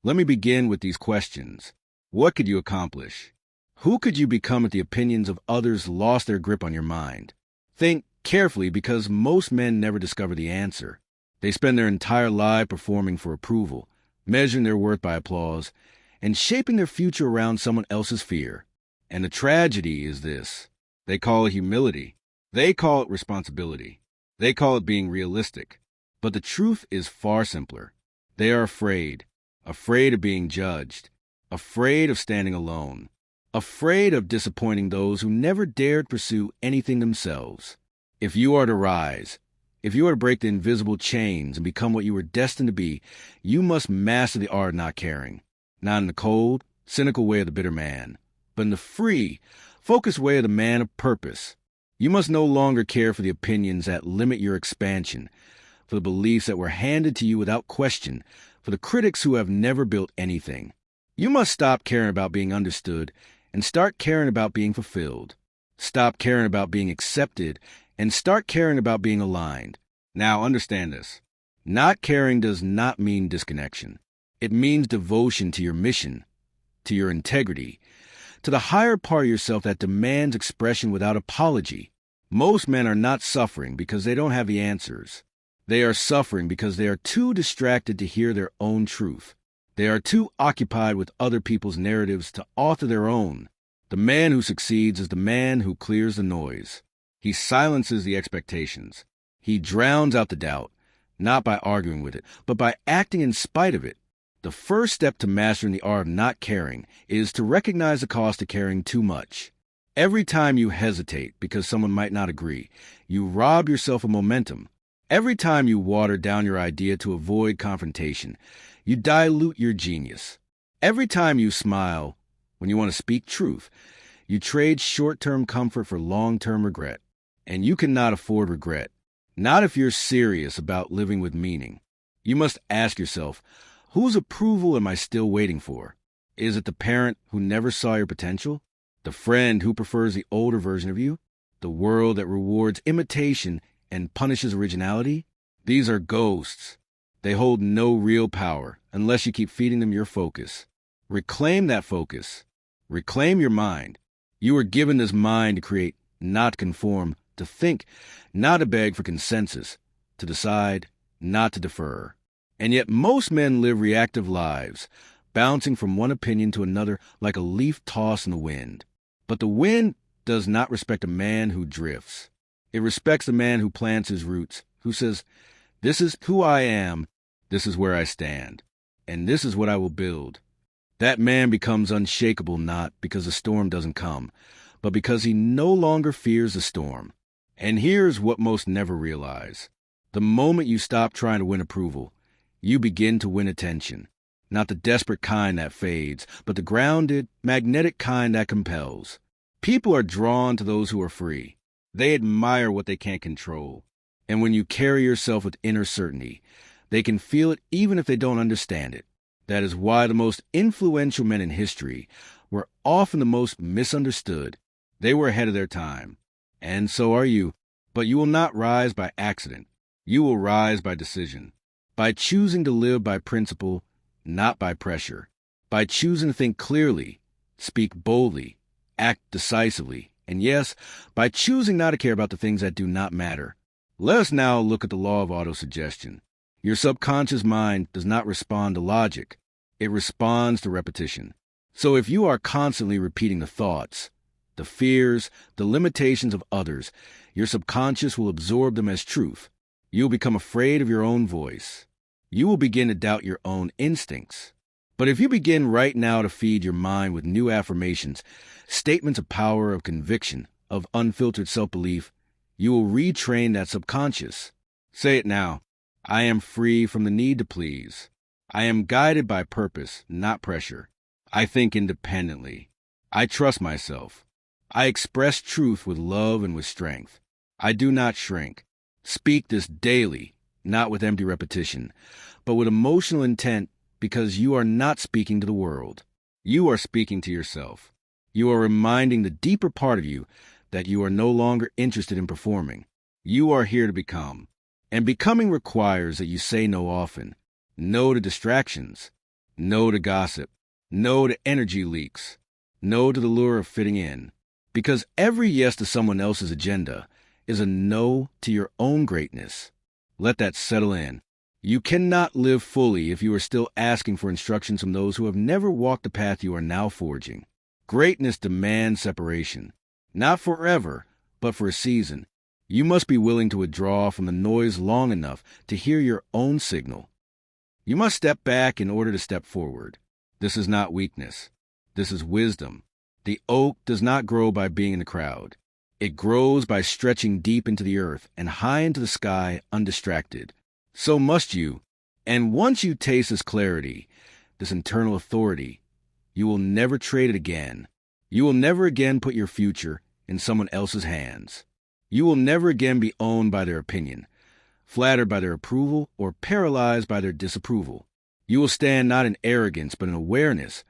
Let me begin with these questions. What could you accomplish? Who could you become if the opinions of others lost their grip on your mind? Think carefully, because most men never discover the answer. They spend their entire life performing for approval, measuring their worth by applause, and shaping their future around someone else's fear. And the tragedy is this. They call it humility. They call it responsibility. They call it being realistic. But the truth is far simpler. They are afraid of being judged, afraid of standing alone, afraid of disappointing those who never dared pursue anything themselves. If you are to rise, if you are to break the invisible chains and become what you were destined to be, you must master the art of not caring. Not in the cold, cynical way of the bitter man, but in the free, focused way of the man of purpose. You must no longer care for the opinions that limit your expansion, for the beliefs that were handed to you without question, for the critics who have never built anything. You must stop caring about being understood and start caring about being fulfilled. Stop caring about being accepted and start caring about being aligned. Now, understand this. Not caring does not mean disconnection. It means devotion to your mission, to your integrity, to the higher part of yourself that demands expression without apology. Most men are not suffering because they don't have the answers. They are suffering because they are too distracted to hear their own truth. They are too occupied with other people's narratives to author their own. The man who succeeds is the man who clears the noise. He silences the expectations. He drowns out the doubt, not by arguing with it, but by acting in spite of it. The first step to mastering the art of not caring is to recognize the cost of caring too much. Every time you hesitate because someone might not agree, you rob yourself of momentum. Every time you water down your idea to avoid confrontation, you dilute your genius. Every time you smile when you want to speak truth, you trade short-term comfort for long-term regret. And you cannot afford regret, not if you're serious about living with meaning. You must ask yourself, whose approval am I still waiting for? Is it the parent who never saw your potential? The friend who prefers the older version of you? The world that rewards imitation and punishes originality? These are ghosts. They hold no real power unless you keep feeding them your focus. Reclaim that focus. Reclaim your mind. You were given this mind to create, not conform, to think, not to beg for consensus, to decide, not to defer. And yet most men live reactive lives, bouncing from one opinion to another like a leaf tossed in the wind. But the wind does not respect a man who drifts. It respects the man who plants his roots, who says, this is who I am, this is where I stand, and this is what I will build. That man becomes unshakable not because the storm doesn't come, but because he no longer fears the storm. And here's what most never realize. The moment you stop trying to win approval, you begin to win attention. Not the desperate kind that fades, but the grounded, magnetic kind that compels. People are drawn to those who are free. They admire what they can't control. And when you carry yourself with inner certainty, they can feel it even if they don't understand it. That is why the most influential men in history were often the most misunderstood. They were ahead of their time. And so are you. But you will not rise by accident. You will rise by decision. By choosing to live by principle, not by pressure. By choosing to think clearly, speak boldly, act decisively. And yes, by choosing not to care about the things that do not matter. Let us now look at the law of autosuggestion. Your subconscious mind does not respond to logic. It responds to repetition. So if you are constantly repeating the thoughts, the fears, the limitations of others, your subconscious will absorb them as truth. You will become afraid of your own voice. You will begin to doubt your own instincts. But if you begin right now to feed your mind with new affirmations, statements of power, of conviction, of unfiltered self-belief, you will retrain that subconscious. Say it now. I am free from the need to please. I am guided by purpose, not pressure. I think independently. I trust myself. I express truth with love and with strength. I do not shrink. Speak this daily, not with empty repetition, but with emotional intent, because you are not speaking to the world. You are speaking to yourself. You are reminding the deeper part of you that you are no longer interested in performing. You are here to become. And becoming requires that you say no often. No to distractions. No to gossip. No to energy leaks. No to the lure of fitting in. Because every yes to someone else's agenda is a no to your own greatness. Let that settle in. You cannot live fully if you are still asking for instructions from those who have never walked the path you are now forging. Greatness demands separation. Not forever, but for a season. You must be willing to withdraw from the noise long enough to hear your own signal. You must step back in order to step forward. This is not weakness. This is wisdom. The oak does not grow by being in the crowd. It grows by stretching deep into the earth and high into the sky undistracted. So must you. And once you taste this clarity, this internal authority, you will never trade it again. You will never again put your future in someone else's hands. You will never again be owned by their opinion, flattered by their approval, or paralyzed by their disapproval. You will stand not in arrogance, but in awareness,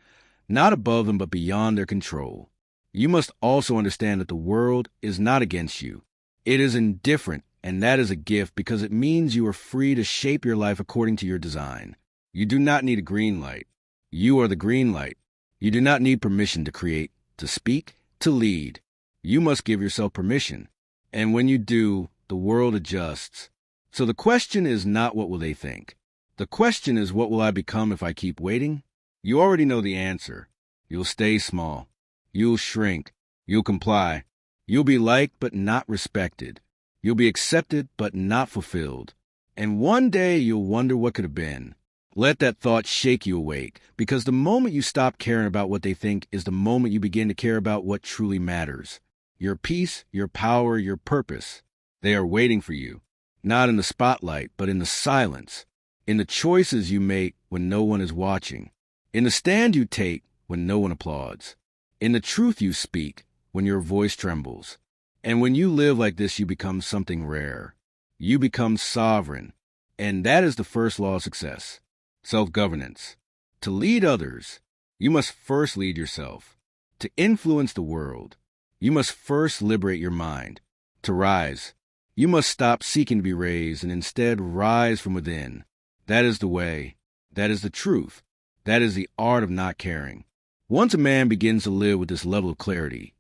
not above them, but beyond their control. You must also understand that the world is not against you. It is indifferent, and that is a gift because it means you are free to shape your life according to your design. You do not need a green light. You are the green light. You do not need permission to create, to speak, to lead. You must give yourself permission. And when you do, the world adjusts. So the question is not what will they think. The question is what will I become if I keep waiting? You already know the answer. You'll stay small. You'll shrink. You'll comply. You'll be liked but not respected. You'll be accepted but not fulfilled. And one day you'll wonder what could have been. Let that thought shake you awake, because the moment you stop caring about what they think is the moment you begin to care about what truly matters. Your peace, your power, your purpose. They are waiting for you, not in the spotlight, but in the silence, in the choices you make when no one is watching, in the stand you take when no one applauds, in the truth you speak when your voice trembles. And when you live like this, you become something rare. You become sovereign, and that is the first law of success. Self-governance. To lead others, you must first lead yourself. To influence the world, you must first liberate your mind. To rise, you must stop seeking to be raised and instead rise from within. That is the way. That is the truth. That is the art of not caring. Once a man begins to live with this level of clarity,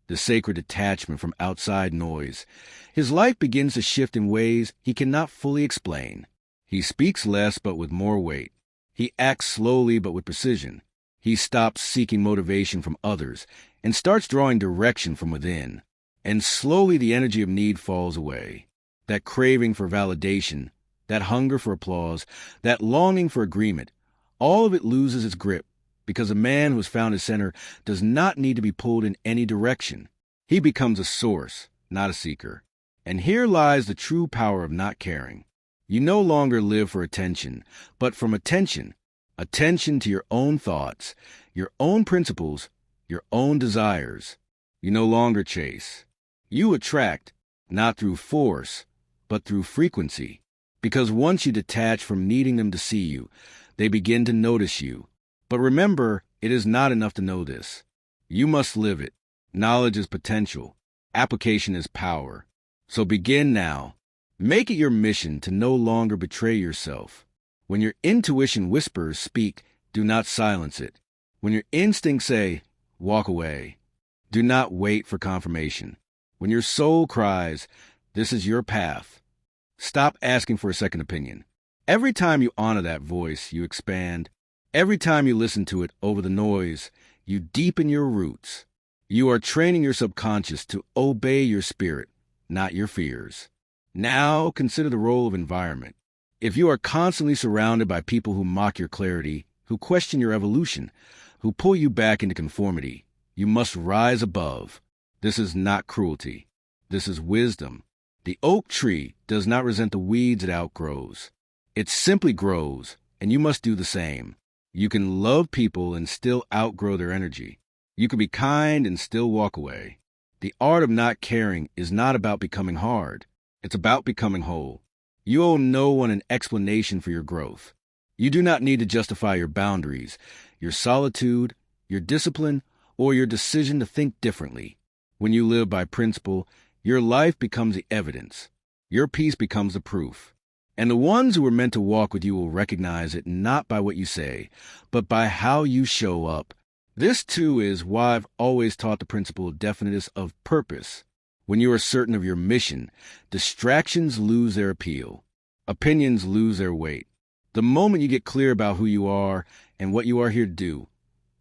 the sacred detachment from outside noise, his life begins to shift in ways he cannot fully explain. He speaks less but with more weight. He acts slowly but with precision. He stops seeking motivation from others and starts drawing direction from within. And slowly the energy of need falls away. That craving for validation, that hunger for applause, that longing for agreement, all of it loses its grip because a man who has found his center does not need to be pulled in any direction. He becomes a source, not a seeker. And here lies the true power of not caring. You no longer live for attention, but from attention to your own thoughts, your own principles, your own desires. You no longer chase. You attract, not through force, but through frequency. Because once you detach from needing them to see you, they begin to notice you. But remember, it is not enough to know this. You must live it. Knowledge is potential. Application is power. So begin now. Make it your mission to no longer betray yourself. When your intuition whispers, speak, do not silence it. When your instincts say, walk away, do not wait for confirmation. When your soul cries, this is your path, stop asking for a second opinion. Every time you honor that voice, you expand. Every time you listen to it over the noise, you deepen your roots. You are training your subconscious to obey your spirit, not your fears. Now consider the role of environment. If you are constantly surrounded by people who mock your clarity, who question your evolution, who pull you back into conformity, you must rise above. This is not cruelty. This is wisdom. The oak tree does not resent the weeds it outgrows. It simply grows, and you must do the same. You can love people and still outgrow their energy. You can be kind and still walk away. The art of not caring is not about becoming hard. It's about becoming whole. You owe no one an explanation for your growth. You do not need to justify your boundaries, your solitude, your discipline, or your decision to think differently. When you live by principle, your life becomes the evidence. Your peace becomes the proof. And the ones who are meant to walk with you will recognize it not by what you say, but by how you show up. This, too, is why I've always taught the principle of definiteness of purpose. When you are certain of your mission, distractions lose their appeal. Opinions lose their weight. The moment you get clear about who you are and what you are here to do,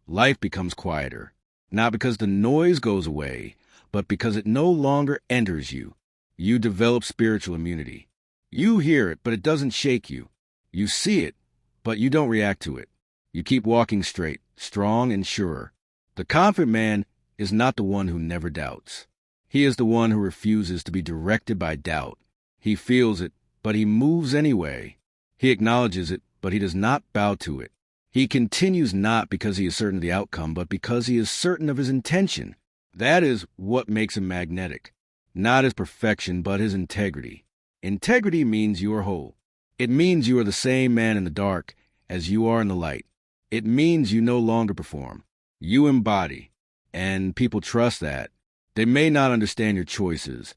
life becomes quieter. Not because the noise goes away, but because it no longer enters you. You develop spiritual immunity. You hear it, but it doesn't shake you. You see it, but you don't react to it. You keep walking straight, strong and sure. The confident man is not the one who never doubts. He is the one who refuses to be directed by doubt. He feels it, but he moves anyway. He acknowledges it, but he does not bow to it. He continues not because he is certain of the outcome, but because he is certain of his intention. That is what makes him magnetic. Not his perfection, but his integrity. Integrity means you are whole. It means you are the same man in the dark as you are in the light. It means you no longer perform. You embody. And people trust that. They may not understand your choices,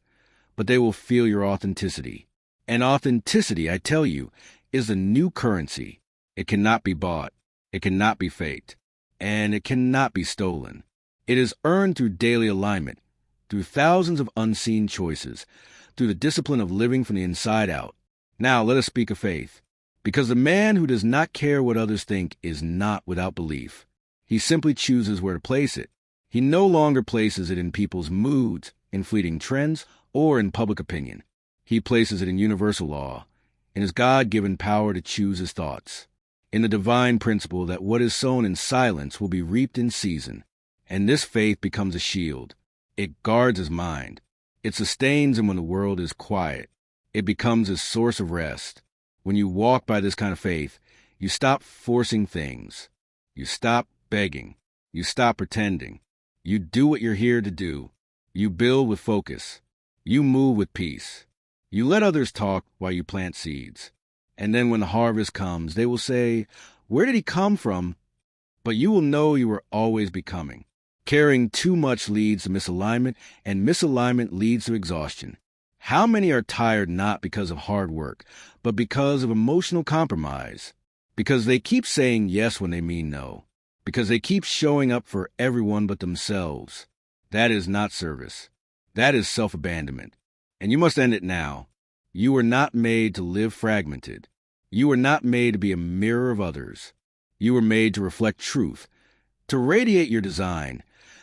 but they will feel your authenticity. And authenticity, I tell you, is the new currency. It cannot be bought. It cannot be faked. And it cannot be stolen. It is earned through daily alignment, through thousands of unseen choices, through the discipline of living from the inside out. Now let us speak of faith. Because the man who does not care what others think is not without belief. He simply chooses where to place it. He no longer places it in people's moods, in fleeting trends, or in public opinion. He places it in universal law, in his God-given power to choose his thoughts, in the divine principle that what is sown in silence will be reaped in season. And this faith becomes a shield. It guards his mind. It sustains him when the world is quiet. It becomes his source of rest. When you walk by this kind of faith, you stop forcing things. You stop begging. You stop pretending. You do what you're here to do. You build with focus. You move with peace. You let others talk while you plant seeds. And then when the harvest comes, they will say, "Where did he come from?" But you will know you are always becoming. Caring too much leads to misalignment, and misalignment leads to exhaustion. How many are tired not because of hard work, but because of emotional compromise? Because they keep saying yes when they mean no. Because they keep showing up for everyone but themselves. That is not service. That is self-abandonment. And you must end it now. You were not made to live fragmented. You were not made to be a mirror of others. You were made to reflect truth, to radiate your design,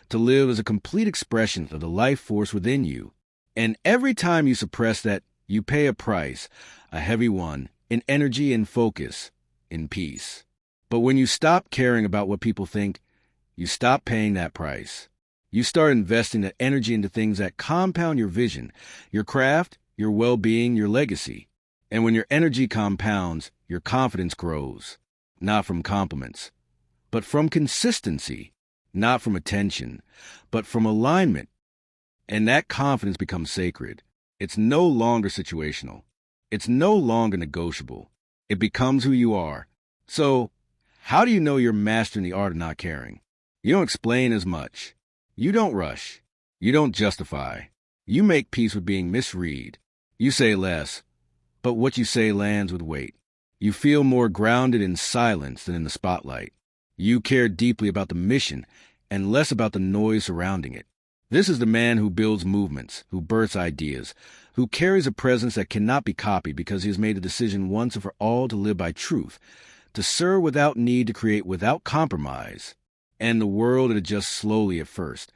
to live as a complete expression of the life force within you. And every time you suppress that, you pay a price, a heavy one, in energy and focus, in peace. But when you stop caring about what people think, you stop paying that price. You start investing that energy into things that compound your vision, your craft, your well-being, your legacy. And when your energy compounds, your confidence grows, not from compliments, but from consistency, not from attention, but from alignment. And that confidence becomes sacred. It's no longer situational. It's no longer negotiable. It becomes who you are. So, how do you know you're mastering the art of not caring? You don't explain as much. You don't rush. You don't justify. You make peace with being misread. You say less, but what you say lands with weight. You feel more grounded in silence than in the spotlight. You care deeply about the mission and less about the noise surrounding it. This is the man who builds movements, who births ideas, who carries a presence that cannot be copied because he has made a decision once and for all to live by truth, to serve without need, to create without compromise. And the world adjusts slowly at first,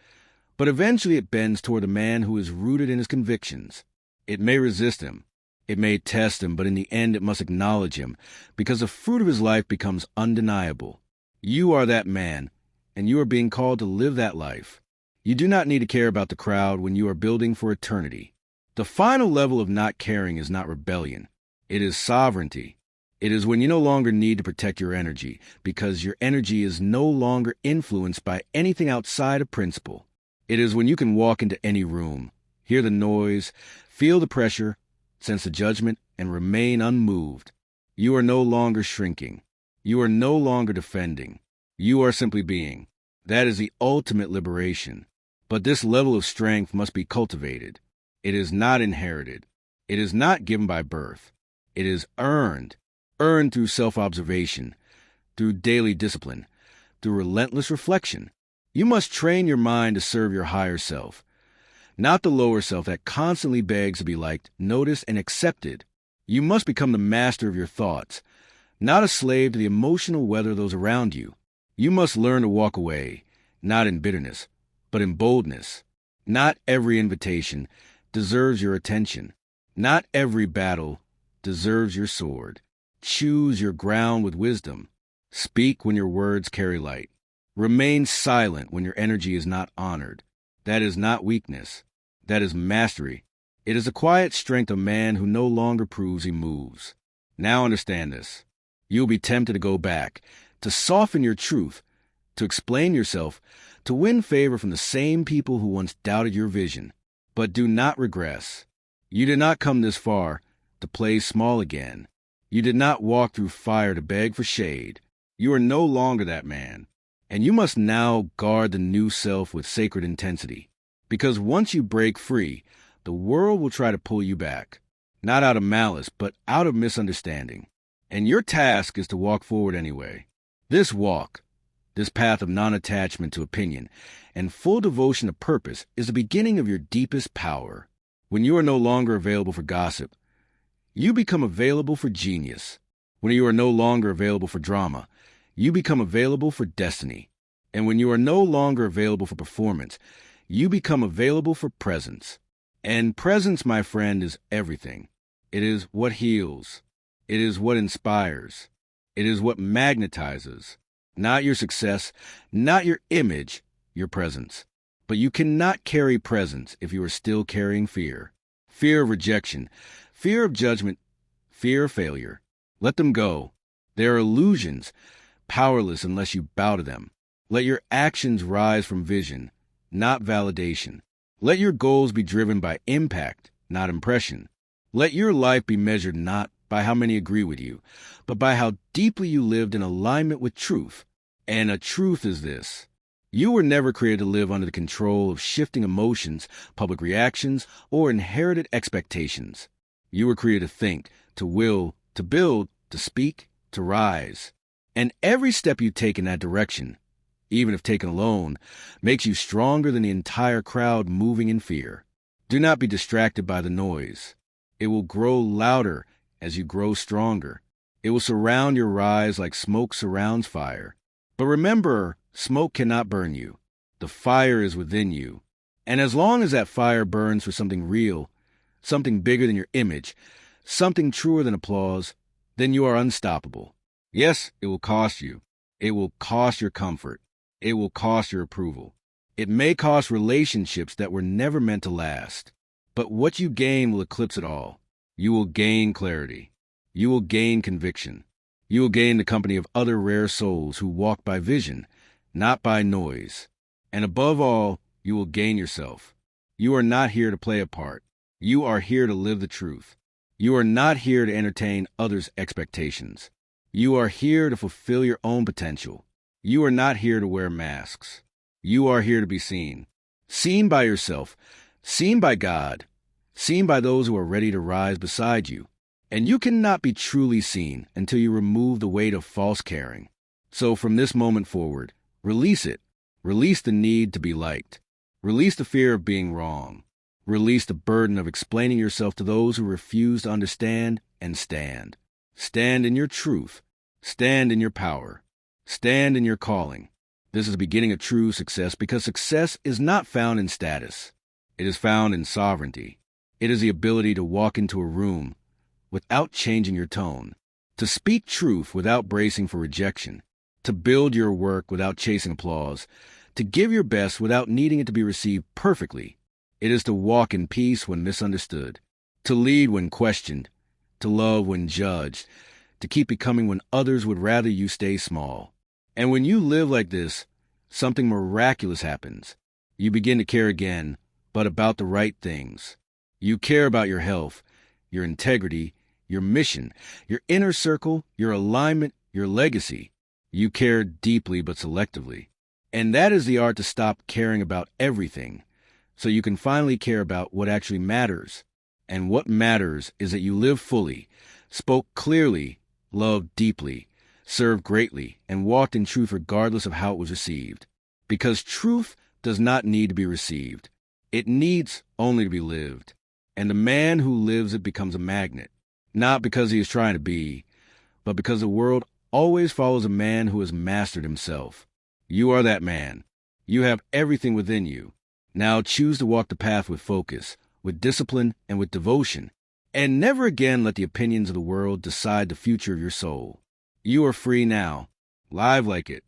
but eventually it bends toward the man who is rooted in his convictions. It may resist him. It may test him, but in the end it must acknowledge him, because the fruit of his life becomes undeniable. You are that man, and you are being called to live that life. You do not need to care about the crowd when you are building for eternity. The final level of not caring is not rebellion. It is sovereignty. It is when you no longer need to protect your energy, because your energy is no longer influenced by anything outside of principle. It is when you can walk into any room, hear the noise, feel the pressure, sense the judgment, and remain unmoved. You are no longer shrinking. You are no longer defending. You are simply being. That is the ultimate liberation. But this level of strength must be cultivated. It is not inherited. It is not given by birth. It is earned. Earned through self-observation, through daily discipline, through relentless reflection. You must train your mind to serve your higher self, not the lower self that constantly begs to be liked, noticed, and accepted. You must become the master of your thoughts, not a slave to the emotional weather of those around you. You must learn to walk away, not in bitterness, but in boldness. Not every invitation deserves your attention. Not every battle deserves your sword. Choose your ground with wisdom. Speak when your words carry light. Remain silent when your energy is not honored. That is not weakness. That is mastery. It is the quiet strength of man who no longer proves he moves. Now understand this. You'll be tempted to go back, to soften your truth, to explain yourself, to win favor from the same people who once doubted your vision. But do not regress. You did not come this far to play small again. You did not walk through fire to beg for shade. You are no longer that man. And you must now guard the new self with sacred intensity. Because once you break free, the world will try to pull you back. Not out of malice, but out of misunderstanding. And your task is to walk forward anyway. This walk, this path of non-attachment to opinion and full devotion to purpose is the beginning of your deepest power. When you are no longer available for gossip, you become available for genius. When you are no longer available for drama, you become available for destiny. And when you are no longer available for performance, you become available for presence. And presence, my friend, is everything. It is what heals. It is what inspires. It is what magnetizes. Not your success, not your image, your presence. But you cannot carry presence if you are still carrying fear. Fear of rejection, fear of judgment, fear of failure. Let them go. They are illusions, powerless unless you bow to them. Let your actions rise from vision, not validation. Let your goals be driven by impact, not impression. Let your life be measured not by how many agree with you, but by how deeply you lived in alignment with truth. And a truth is this: you were never created to live under the control of shifting emotions, public reactions, or inherited expectations. You were created to think, to will, to build, to speak, to rise. And every step you take in that direction, even if taken alone, makes you stronger than the entire crowd moving in fear. Do not be distracted by the noise. It will grow louder as you grow stronger. It will surround your rise like smoke surrounds fire. But remember, smoke cannot burn you. The fire is within you. And as long as that fire burns for something real, something bigger than your image, something truer than applause, then you are unstoppable. Yes, it will cost you. It will cost your comfort. It will cost your approval. It may cost relationships that were never meant to last. But what you gain will eclipse it all. You will gain clarity. You will gain conviction. You will gain the company of other rare souls who walk by vision, not by noise. And above all, you will gain yourself. You are not here to play a part. You are here to live the truth. You are not here to entertain others' expectations. You are here to fulfill your own potential. You are not here to wear masks. You are here to be seen. Seen by yourself, seen by God, seen by those who are ready to rise beside you. And you cannot be truly seen until you remove the weight of false caring. So from this moment forward, release it. Release the need to be liked. Release the fear of being wrong. Release the burden of explaining yourself to those who refuse to understand, and stand. Stand in your truth. Stand in your power. Stand in your calling. This is the beginning of true success, because success is not found in status. It is found in sovereignty. It is the ability to walk into a room without changing your tone, to speak truth without bracing for rejection, to build your work without chasing applause, to give your best without needing it to be received perfectly. It is to walk in peace when misunderstood, to lead when questioned, to love when judged, to keep becoming when others would rather you stay small. And when you live like this, something miraculous happens. You begin to care again, but about the right things. You care about your health, your integrity, your mission, your inner circle, your alignment, your legacy. You care deeply but selectively. And that is the art to stop caring about everything, so you can finally care about what actually matters. And what matters is that you live fully, spoke clearly, loved deeply, served greatly, and walked in truth regardless of how it was received. Because truth does not need to be received. It needs only to be lived. And the man who lives it becomes a magnet, not because he is trying to be, but because the world always follows a man who has mastered himself. You are that man. You have everything within you. Now choose to walk the path with focus, with discipline, and with devotion, and never again let the opinions of the world decide the future of your soul. You are free now. Live like it.